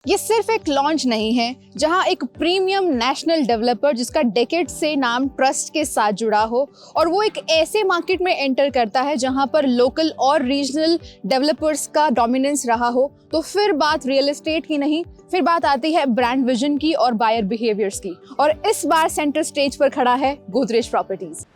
ये सिर्फ एक लॉन्च नहीं है जहां एक प्रीमियम नेशनल डेवलपर जिसका डेकेड से नाम ट्रस्ट के साथ जुड़ा हो और वो एक ऐसे मार्केट में एंटर करता है जहां पर लोकल और रीजनल डेवलपर्स का डोमिनेंस रहा हो, तो फिर बात रियल एस्टेट की नहीं, फिर बात आती है ब्रांड विजन की और बायर बिहेवियर्स की। और इस बार सेंटर स्टेज पर खड़ा है Godrej properties.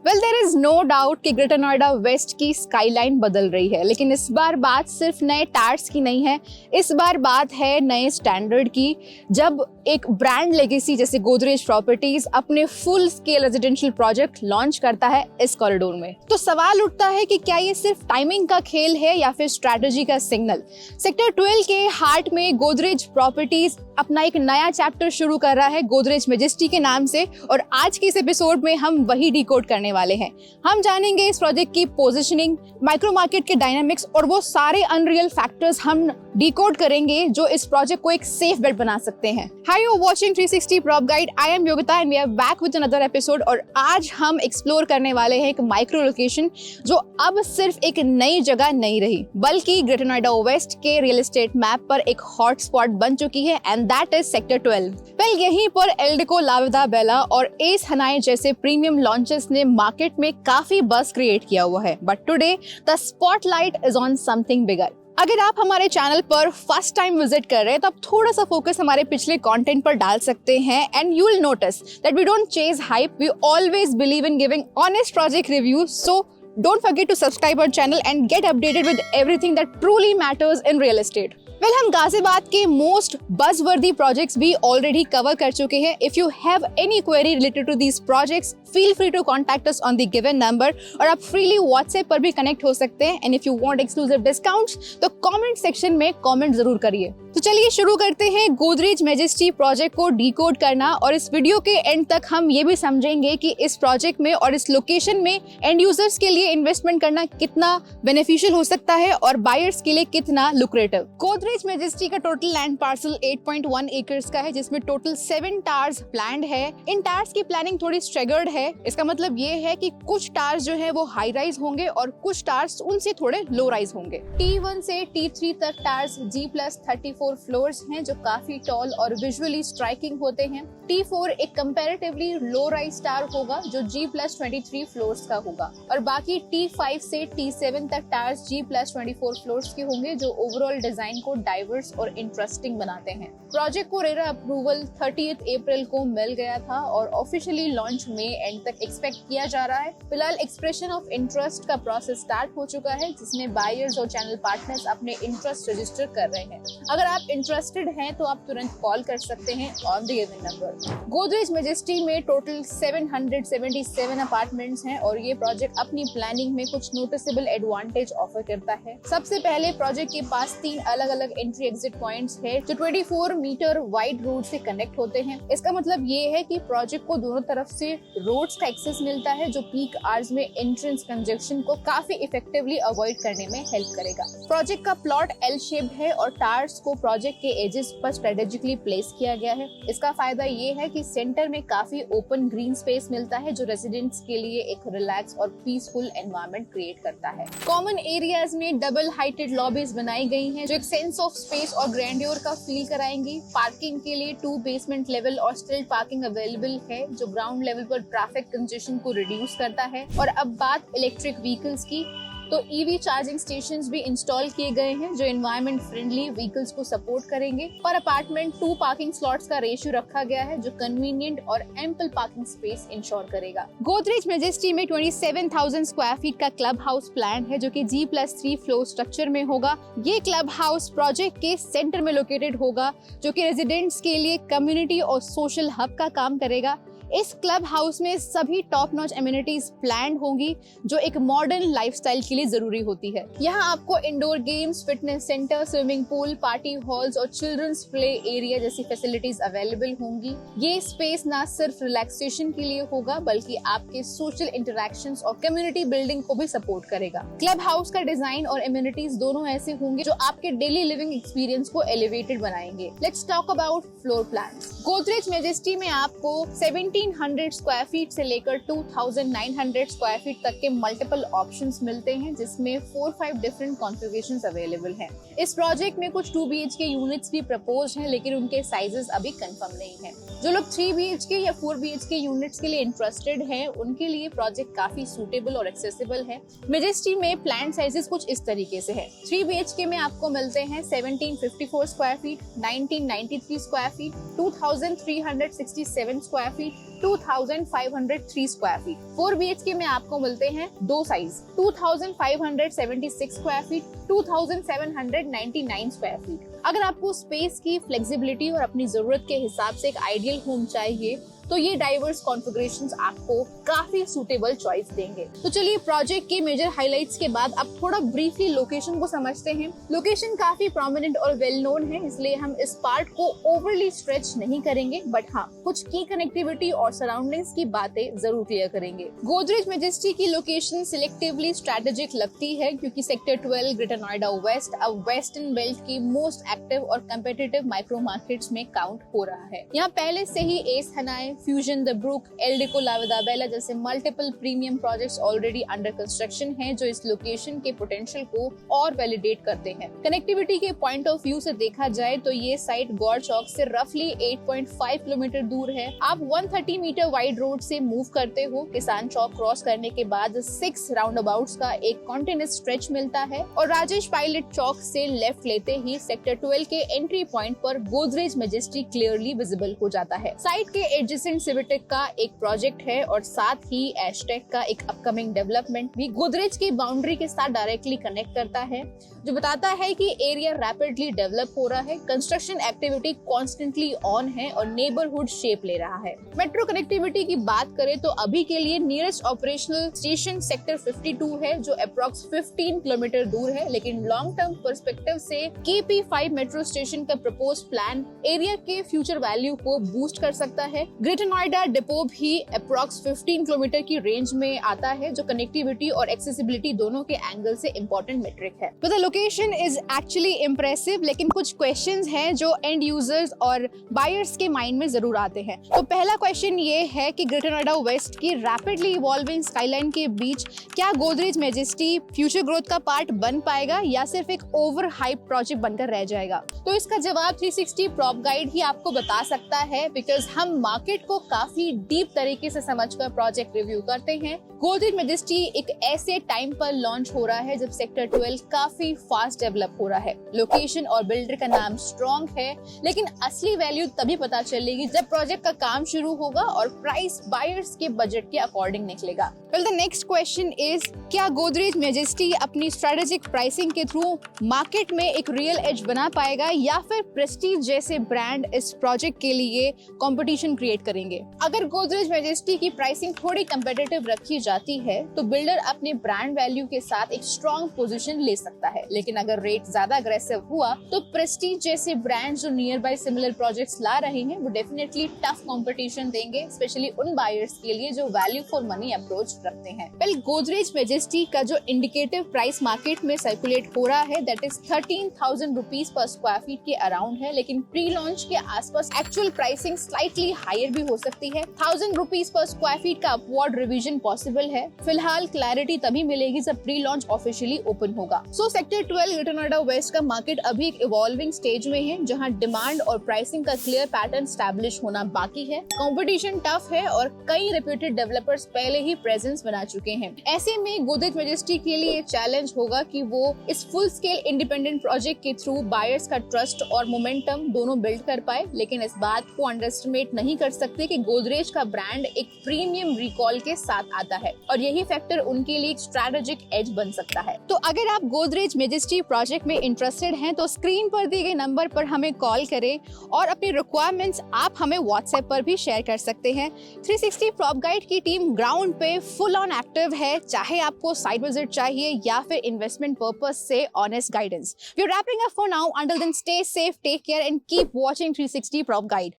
Well, there is no doubt कि ग्रेटर नोएडा वेस्ट की स्काईलाइन बदल रही है, लेकिन इस बार बात सिर्फ नए टावर्स की नहीं है, इस बार बात है नए स्टैंडर्ड की। जब एक ब्रांड लेगेसी जैसे गोदरेज प्रॉपर्टीज अपने full scale residential project launch करता है इस कॉरिडोर में, तो सवाल उठता है कि क्या ये सिर्फ टाइमिंग का खेल है या फिर स्ट्रैटेजी का सिग्नल। सेक्टर 12 के हार्ट में गोदरेज प्रॉपर्टीज अपना एक नया चैप्टर शुरू कर रहा है गोदरेज मैजेस्टी के नाम से, और आज के इस एपिसोड में हम वही डिकोड करने वाले हैं। हम जानेंगे इस प्रोजेक्ट की पोजीशनिंग, माइक्रो मार्केट के डायनामिक्स और वो सारे अनरियल फैक्टर्स हम डिकोड करेंगे जो इस प्रोजेक्ट को एक सेफ बेट बना सकते हैं। Hi, you watching 360 prop guide. I am Yogita and we are back with another episode. और आज हम एक्सप्लोर करने वाले हैं एक माइक्रो लोकेशन जो अब सिर्फ एक नई जगह नहीं रही, बल्कि ग्रेटर नोएडा वेस्ट के रियल एस्टेट मैप पर एक हॉट स्पॉट बन चुकी है, and that is sector 12। Well, यहीं पर एल्डेको, लाविदा बेला और एस हनाई जैसे प्रीमियम लॉन्चेस ने मार्केट में काफी बज़ क्रिएट किया हुआ है, but today the spotlight is on something bigger. अगर आप हमारे चैनल पर फर्स्ट टाइम विजिट कर रहे हैं तो आप थोड़ा सा फोकस हमारे पिछले कंटेंट पर डाल सकते हैं, and you will notice that we don't chase hype, we always believe in giving honest project reviews. So don't forget to subscribe our channel and get updated with everything that truly matters in real estate. Well, हम गाजियाबाद के most buzzworthy projects भी already cover कर चुके हैं। If you have any query related to these projects, feel free to contact us on the given number, और आप freely WhatsApp पर भी कनेक्ट हो सकते हैं। And if you want exclusive discounts तो कमेंट सेक्शन में कमेंट जरूर करिए। तो चलिए शुरू करते हैं गोदरेज मैजेस्टी प्रोजेक्ट को डिकोड करना, और इस वीडियो के एंड तक हम ये भी समझेंगे कि इस प्रोजेक्ट में और इस लोकेशन में एंड यूजर्स के लिए इन्वेस्टमेंट करना कितना बेनिफिशियल हो सकता है और बायर्स के लिए कितना लुक्रेटिव। गोदरेज मैजेस्टी का टोटल लैंड पार्सल 8.1 एकर्स का है, जिसमें टोटल 7 टावर्स प्लान्ड है। इन टावर्स की प्लानिंग थोड़ी स्ट्रेगर्ड है। इसका मतलब ये है कि कुछ टावर्स जो है वो हाई राइज होंगे और कुछ टावर्स उनसे थोड़े लो राइज होंगे। T1 से T3 तक टावर्स G+34 फ्लोर्स हैं जो काफी टॉल और विजुअली स्ट्राइकिंग होते हैं। T4 एक कंपैरेटिवली लो राइज टावर होगा जो G+23 फ्लोर्स का होगा, और बाकी T5 से T7 तक टावर्स G+24 फ्लोर्स के होंगे जो ओवरऑल डिजाइन को डाइवर्स और इंटरेस्टिंग बनाते हैं। प्रोजेक्ट को रेरा अप्रूवल 30 अप्रैल को मिल गया था और ऑफिशियली लॉन्च में एंड तक एक्सपेक्ट किया जा रहा है। फिलहाल एक्सप्रेशन ऑफ इंटरेस्ट का प्रोसेस स्टार्ट हो चुका है, जिसमें बायर्स और चैनल पार्टनर्स अपने इंटरेस्ट रजिस्टर कर रहे हैं। अगर आप इंटरेस्टेड हैं तो आप तुरंत कॉल कर सकते हैं on the given number. Godrej majesty में टोटल 777 अपार्टमेंट्स हैं और ये प्रोजेक्ट अपनी प्लानिंग में कुछ नोटिसेबल एडवांटेज ऑफर करता है। सबसे पहले प्रोजेक्ट के पास 3 अलग अलग एंट्री एग्जिट पॉइंट्स है जो 24 मीटर वाइड रोड से कनेक्ट होते हैं। इसका मतलब ये है कि प्रोजेक्ट को दोनों तरफ से रोड्स का एक्सेस मिलता है, जो पीक आवर्स में एंट्रेंस कंजेक्शन को काफी इफेक्टिवली अवॉइड करने में हेल्प करेगा। प्रोजेक्ट का प्लॉट एल शेप्ड है और टावर्स को प्रोजेक्ट के एजेस पर स्ट्रेटेजिकली प्लेस किया गया है। इसका फायदा ये है कि सेंटर में काफी ओपन ग्रीन स्पेस मिलता है जो रेजिडेंट्स के लिए एक रिलैक्स और पीसफुल एनवायरनमेंट क्रिएट करता है। कॉमन एरियाज में डबल हाइटेड लॉबीज बनाई गई हैं जो एक सेंस ऑफ स्पेस और ग्रैंडियर का फील कराएंगी। पार्किंग के लिए 2 बेसमेंट लेवल और स्टिल्ट पार्किंग अवेलेबल है जो ग्राउंड लेवल पर ट्रैफिक कंजेशन को रिड्यूस करता है। और अब बात इलेक्ट्रिक व्हीकल्स की, तो ईवी चार्जिंग स्टेशंस भी इंस्टॉल किए गए हैं जो एनवायरनमेंट फ्रेंडली व्हीकल्स को सपोर्ट करेंगे। पर अपार्टमेंट 2 पार्किंग स्लॉट्स का रेशियो रखा गया है जो कन्वीनियंट और एम्पल पार्किंग स्पेस इंश्योर करेगा। गोदरेज मैजेस्टी में 27,000 स्क्वायर फीट का क्लब हाउस प्लान है जो कि G+3 फ्लोर स्ट्रक्चर में होगा। ये क्लब हाउस प्रोजेक्ट के सेंटर में लोकेटेड होगा जो कि रेजिडेंट्स के लिए कम्युनिटी और सोशल हब का काम करेगा। इस क्लब हाउस में सभी टॉप नॉच एमिनिटीज प्लान्ड होंगी जो एक मॉडर्न लाइफस्टाइल के लिए जरूरी होती है। यहाँ आपको indoor games, fitness centre, swimming pool, party halls और चिल्ड्रंस प्ले एरिया जैसी फैसिलिटीज अवेलेबल होंगी। ये स्पेस ना सिर्फ रिलैक्सेशन के लिए होगा बल्कि आपके सोशल इंटरेक्शंस और कम्युनिटी बिल्डिंग को भी सपोर्ट करेगा। क्लब हाउस का डिजाइन और एमिनिटीज दोनों ऐसे होंगे जो आपके डेली लिविंग एक्सपीरियंस को एलिवेटेड बनाएंगे। Let's talk about floor plans. Godrej majesty में आपको 1700 स्क्वायर फीट से लेकर 2900 स्क्वायर फीट तक के मल्टीपल ऑप्शंस मिलते हैं, जिसमें 4-5 डिफरेंट कॉन्फ़िगरेशंस अवेलेबल हैं। इस प्रोजेक्ट में कुछ 2 BHK यूनिट्स भी प्रपोज हैं, लेकिन उनके साइजेस अभी कंफर्म नहीं है। जो लोग 3 BHK या 4 BHK यूनिट्स के लिए इंटरेस्टेड हैं, उनके लिए प्रोजेक्ट काफी सूटेबल और एक्सेसिबल है। मेजेस्टी में प्लान साइजेस कुछ इस तरीके से है। 3 BHK में आपको मिलते हैं 1754 square feet, 1993 square feet, 2367 square feet, 2503 square feet. 4 BHK में आपको मिलते हैं दो size, 2576 square feet, 2799 square feet. अगर आपको स्पेस की फ्लेक्सिबिलिटी और अपनी जरूरत के हिसाब से एक आइडियल होम चाहिए, तो ये डाइवर्स कॉन्फ़िगरेशंस आपको काफी सूटेबल चॉइस देंगे। तो चलिए प्रोजेक्ट के मेजर हाइलाइट्स के बाद अब थोड़ा ब्रीफली लोकेशन को समझते हैं। लोकेशन काफी प्रोमिनेंट और वेल नोन है, इसलिए हम इस पार्ट को ओवरली स्ट्रेच नहीं करेंगे, बट हाँ, कुछ की कनेक्टिविटी और सराउंडिंग्स की बातें जरूर क्लियर करेंगे। गोदरेज मेजेस्टी की लोकेशन सिलेक्टिवली स्ट्रेटेजिक लगती है, क्योंकि सेक्टर 12 ग्रेटर नोएडा वेस्ट अब वेस्टर्न बेल्ट की मोस्ट एक्टिव और कम्पिटिटिव माइक्रो मार्केट्स में काउंट हो रहा है। यहाँ पहले से ही Ace Hanei, Fusion, The Brook, El Deco, Laveda Bella जैसे multiple premium projects already under construction हैं, जो इस लोकेशन के पोटेंशियल को और वैलिडेट करते हैं। कनेक्टिविटी के पॉइंट ऑफ व्यू से देखा जाए तो ये साइट गौर चौक से रफली 8.5 किलोमीटर दूर है। आप 130 मीटर वाइड रोड से मूव करते हो। किसान चौक क्रॉस करने के बाद 6 राउंड अबाउट्स का एक कॉन्टिन्यूअस स्ट्रेच मिलता है और राजेश पायलट चौक से लेफ्ट लेते ही सेक्टर 12 के एंट्री पॉइंट पर गोदरेज मेजेस्टी क्लियरली विजिबल हो जाता है। साइट के एडजेसेंट सिविटेक का एक प्रोजेक्ट है और साथ ही एशटेक का एक अपकमिंग डेवलपमेंट भी गोदरेज की बाउंड्री के साथ डायरेक्टली कनेक्ट करता है, जो बताता है कि एरिया रैपिडली डेवलप हो रहा है, कंस्ट्रक्शन एक्टिविटी कॉन्स्टेंटली ऑन है और नेबरहुड शेप ले रहा है। मेट्रो कनेक्टिविटी की बात करें तो अभी के लिए नियरेस्ट ऑपरेशनल स्टेशन सेक्टर 52 है, जो अप्रॉक्स 15 किलोमीटर दूर है, लेकिन लॉन्ग टर्म पर्सपेक्टिव से KP5 मेट्रो स्टेशन का प्रपोज प्लान एरिया के फ्यूचर वैल्यू को बूस्ट कर सकता है। ग्रेटर नोएडा डिपो भी अप्रॉक्स 15 किलोमीटर की रेंज में आता है, जो कनेक्टिविटी और एक्सेसिबिलिटी दोनों के एंगल से इंपॉर्टेंट मेट्रिक है। तो the location is actually impressive, लेकिन कुछ क्वेश्चंस हैं जो एंड यूजर्स और बायर्स के माइंड में जरूर आते हैं। तो पहला क्वेश्चन ये है कि ग्रेटर नोएडा वेस्ट की रैपिडली इवॉल्विंग स्काईलाइन के बीच क्या गोदरेज मेजेस्टी फ्यूचर ग्रोथ का पार्ट बन पाएगा या सिर्फ एक ओवर हाइप प्रोजेक्ट बनकर रह जाएगा? तो इसका जवाब 360 प्रॉप गाइड ही आपको बता सकता है, बिकॉज हम मार्केट को काफी डीप तरीके से समझकर प्रोजेक्ट रिव्यू करते हैं। गोदरेज मेजेस्टी एक ऐसे टाइम पर लॉन्च हो रहा है जब सेक्टर 12 काफी फास्ट डेवलप हो रहा है। लोकेशन और बिल्डर का नाम स्ट्रॉन्ग है, लेकिन असली वैल्यू तभी पता चलेगी जब प्रोजेक्ट का काम शुरू होगा और प्राइस बायर्स के बजट के अकॉर्डिंग निकलेगा। Well, the next question is, क्या गोदरेज मेजेस्टी अपनी स्ट्रेटेजिक प्राइसिंग के थ्रू मार्केट में एक रियल एज बना पाएगा या फिर प्रेस्टीज जैसे ब्रांड इस प्रोजेक्ट के लिए कंपटीशन क्रिएट करेंगे? अगर गोदरेज मेजेस्टी की प्राइसिंग थोड़ी कंपेटिटिव रखी जाती है तो बिल्डर अपने ब्रांड वैल्यू के साथ एक स्ट्रॉन्ग पोजीशन ले सकता है, लेकिन अगर रेट ज्यादा अग्रेसिव हुआ तो प्रेस्टीज जैसे ब्रांड जो नियर बाय सिमिलर प्रोजेक्ट्स ला रहे हैं वो डेफिनेटली टफ कंपटीशन देंगे, स्पेशली उन बायर्स के लिए जो वैल्यू फॉर मनी अप्रोच रखते हैं। वेल, गोदरेज मेजेस्टी का जो इंडिकेटिव प्राइस मार्केट में सर्कुलेट हो रहा है that is 13,000 rupees per square feet के अराउंड है, लेकिन प्री लॉन्च के आसपास एक्चुअल प्राइसिंग स्लाइटली हायर भी हो सकती है। 1000 रुपीज पर स्क्वायर फीट का अपवर्ड रिवीजन पॉसिबल है। फिलहाल क्लैरिटी तभी मिलेगी जब प्री लॉन्च ऑफिशियली ओपन होगा। सो सेक्टर 12 ग्रेटर नोएडा वेस्ट का मार्केट अभी एक इवॉल्विंग स्टेज में है, जहां डिमांड और प्राइसिंग का क्लियर पैटर्न स्टैब्लिश होना बाकी है। कंपटीशन टफ है और कई रेप्यूटेड डेवलपर्स पहले ही प्रेजेंस बना चुके हैं। ऐसे में गोदरेज मेजेस्टी के लिए चैलेंज होगा कि वो इस फुल स्केल इंडिपेंडेंट प्रोजेक्ट के थ्रू बायर्स का ट्रस्ट और मोमेंटम दोनों बिल्ड कर पाए, लेकिन इस बात को अंडरएस्टिमेट नहीं कर सकते कि गोदरेज का ब्रांड एक प्रीमियम रिकॉल के साथ आता है और यही फैक्टर उनके लिए एक स्ट्रैटेजिक एज बन सकता है। तो अगर आप गोदरेज मेजेस्टी प्रोजेक्ट में इंटरेस्टेड हैं तो स्क्रीन पर दिए गए नंबर पर हमें कॉल करें और अपनी रिक्वायरमेंट्स आप हमें व्हाट्सएप पर भी शेयर कर सकते हैं। 360 प्रॉप गाइड की टीम ग्राउंड पे फुल ऑन एक्टिव है, चाहे आपको साइट विजिट चाहिए या फिर इन्वेस्टमेंट पर्पस से honest guidance. We are wrapping up for now, until then stay safe, take care and keep watching 360 prop guide.